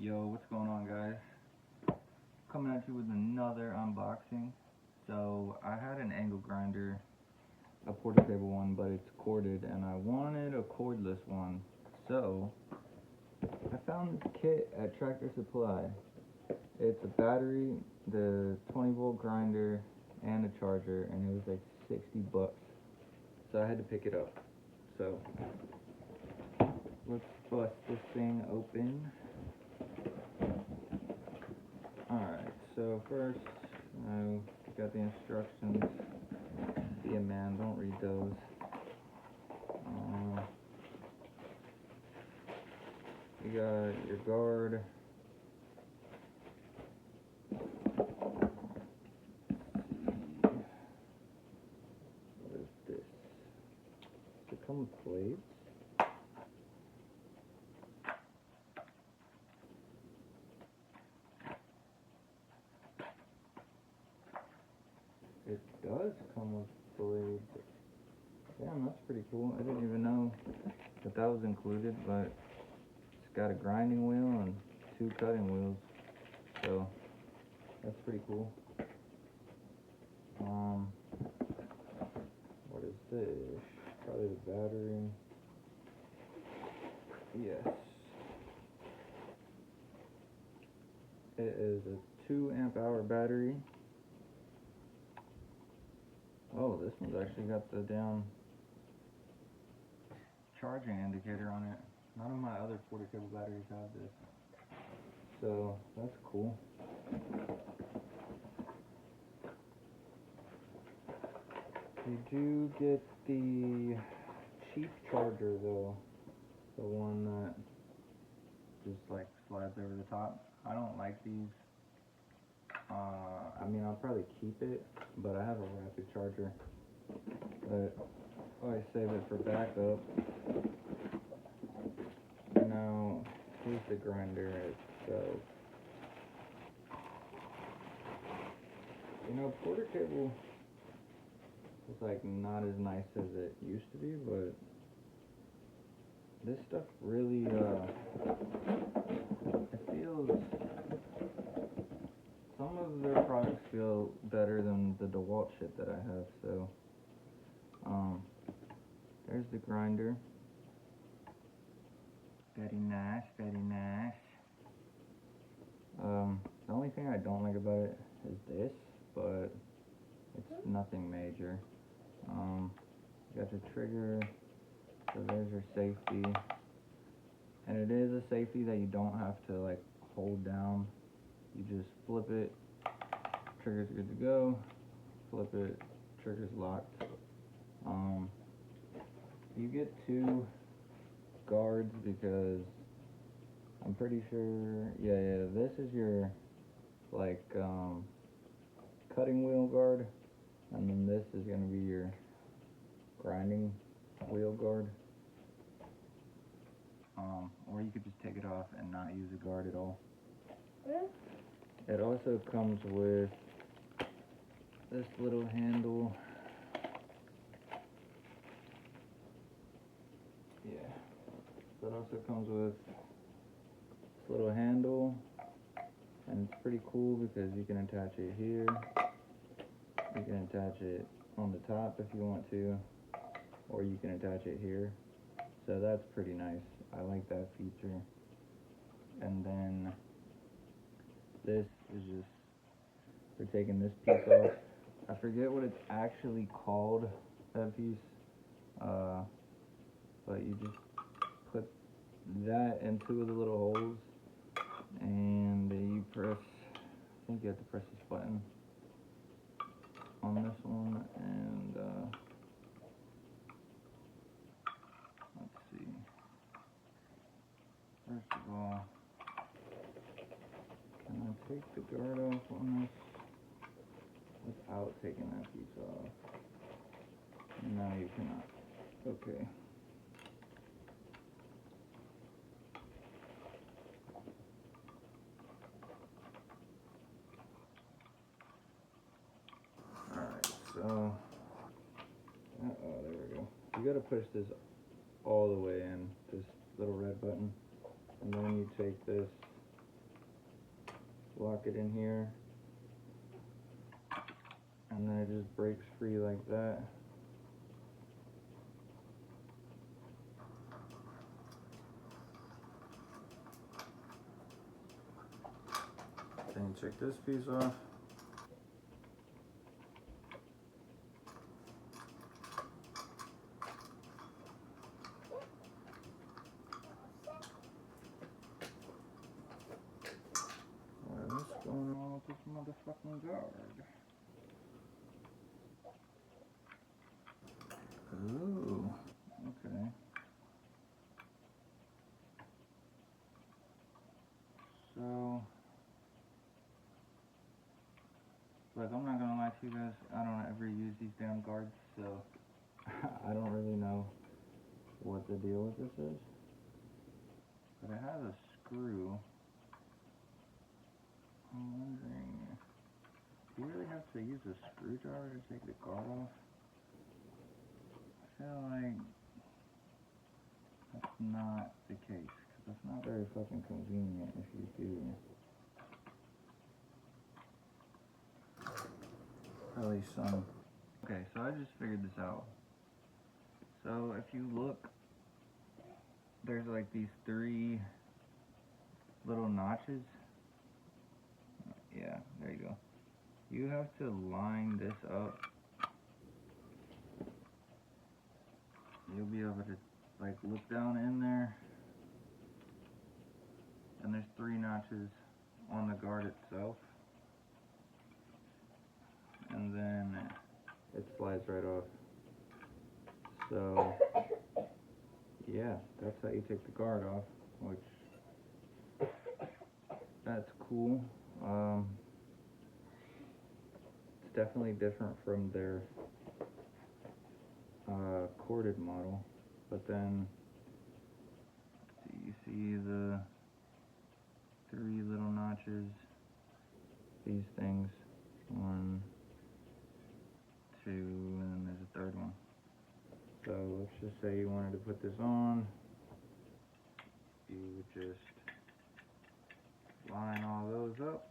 Yo, what's going on, guys? Coming at you with another unboxing. So I had an angle grinder, a portable one, but it's corded, and I wanted a cordless one. So I found this kit at Tractor Supply. It's a battery, the 20-volt grinder, and a charger, and it was like 60 bucks. So I had to pick it up. So let's bust this thing open. Alright, so first, I got the instructions. Be a man, don't read those. You got your guard. What is this? Does it come with blades? It does come with blades. Damn, that's pretty cool. I didn't even know that that was included, but it's got a grinding wheel and 2 cutting wheels. So that's pretty cool. What is this? Probably the battery. Yes. It is a 2 amp hour battery. Oh, this one's actually got the damn charging indicator on it. None of my other portable batteries have this. So that's cool. You do get the cheap charger though. The one that just like slides over the top. I don't like these. I mean, I'll probably keep it, but I have a rapid charger. But I save it for backup. Now, here's the grinder itself. You know, porter cable is like not as nice as it used to be, but this stuff really, it feels, some of their products feel better than the DeWalt shit that I have, so, there's the grinder. Very nice, very nice. The only thing I don't like about it is this, but it's nothing major. You got your trigger, so there's your safety. And it is a safety that you don't have to like hold down. You just flip it, trigger's good to go, flip it, trigger's locked. You get 2 guards because I'm pretty sure, yeah, this is your like cutting wheel guard, and then this is gonna be your grinding wheel guard. Or you could just take it off and not use a guard at all. It also comes with this little handle. Yeah, so it also comes with this little handle, and it's pretty cool because you can attach it here. You can attach it on the top if you want to, or you can attach it here. So that's pretty nice. I like that feature. And then this is just for taking this piece off. I forget what it's actually called, that piece. But you just put that in 2 of the little holes, and you press, I think you have to press this button on this one, and let's see. First of all, can I take the guard off on this without taking that piece off? No, you cannot. Okay. Alright, so, there we go. You gotta push this all the way in, this little red button, and then you take this lock it in here, and then it just breaks free like that. Then you take this piece off. What is going on with this motherfucking guard? Ooh, okay. So, like, I'm not gonna lie to you guys, I don't ever use these damn guards, so I don't really know what the deal with this is. But it has a screw. I'm wondering, do you really have to use a screwdriver to take the guard off? I feel like that's not the case, because that's not very fucking convenient if you do. Probably some. Okay, so I just figured this out. So if you look, there's like these 3 little notches. Yeah, there you go. You have to line this up. You'll be able to like look down in there, and there's 3 notches on the guard itself, and then it slides right off. So yeah, that's how you take the guard off, which that's cool. It's definitely different from their corded model, but then you see the 3 little notches, these things, 1, 2, and then there's a 3rd one. So let's just say you wanted to put this on, you would just line all those up.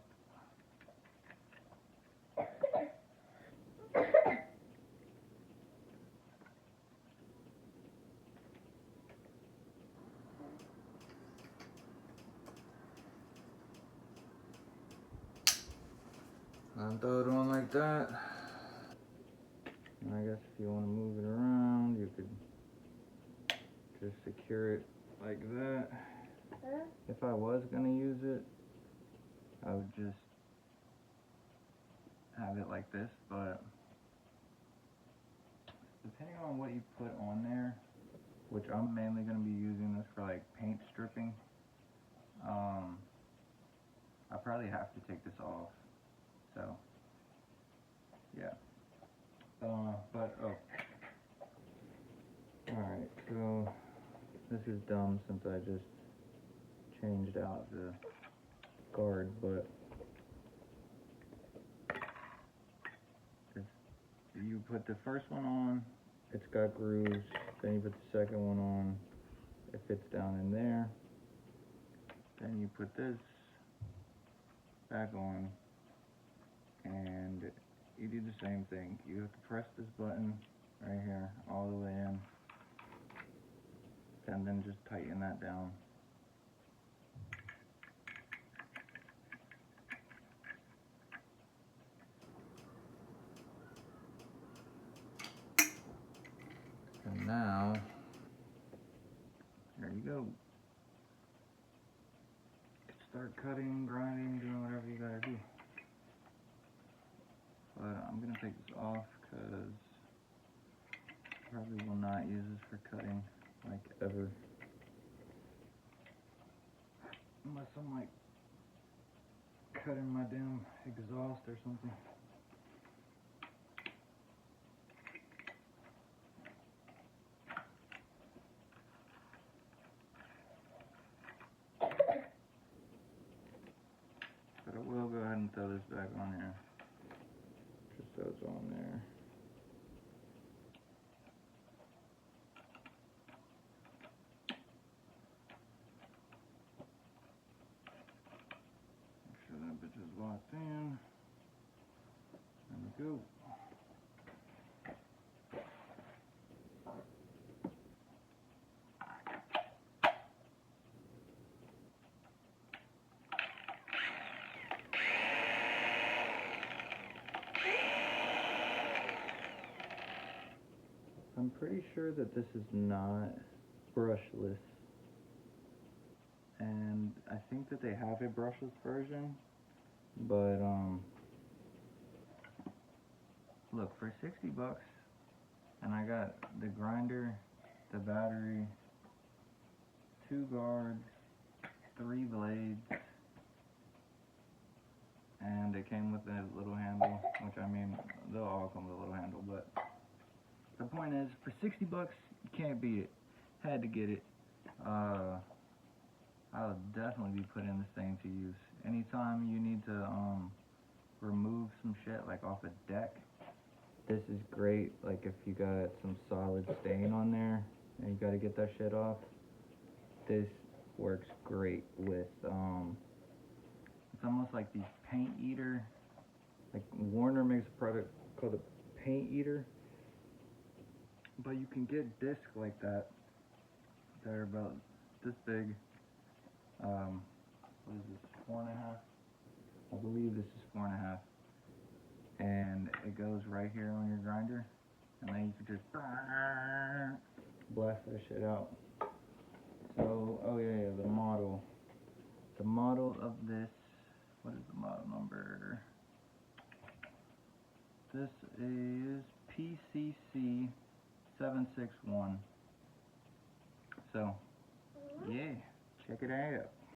And throw it on like that. And I guess if you want to move it around, you could just secure it like that. If I was going to use it, I would just have it like this, but depending on what you put on there, which I'm mainly going to be using this for like paint stripping, I probably have to take this off. So yeah, but alright, so this is dumb since I just changed out the guard, but you put the first one on, it's got grooves, then you put the second one on, it fits down in there, then you put this back on, and you do the same thing. You have to press this button right here all the way in, and then just tighten that down. And now, there you go. You can start cutting, grinding, doing whatever you gotta do. But I'm gonna take this off because I probably will not use this for cutting, like, ever. Unless I'm like cutting my damn exhaust or something. But I will go ahead and throw this back on here, just so it's on there. Make sure that bitch is locked in. There we go. I'm pretty sure that this is not brushless, and I think that they have a brushless version, but look, for 60 bucks, and I got the grinder, the battery, 2 guards, 3 blades, and it came with a little handle, which I mean, they'll all come with a little handle, but the point is, for 60 bucks, you can't beat it. Had to get it. I'll definitely be putting this thing to use. Anytime you need to remove some shit like off a deck, this is great. Like if you got some solid stain on there and you gotta get that shit off, this works great with it's almost like these paint eater. Like Warner makes a product called a paint eater, but you can get discs like that. They're about this big. What is this, 4.5? I believe this is 4.5. And it goes right here on your grinder, and then you can just blast that shit out. So, oh yeah, the model. The model of this, what is the model number? This is PCC 761. So, yeah, check it out.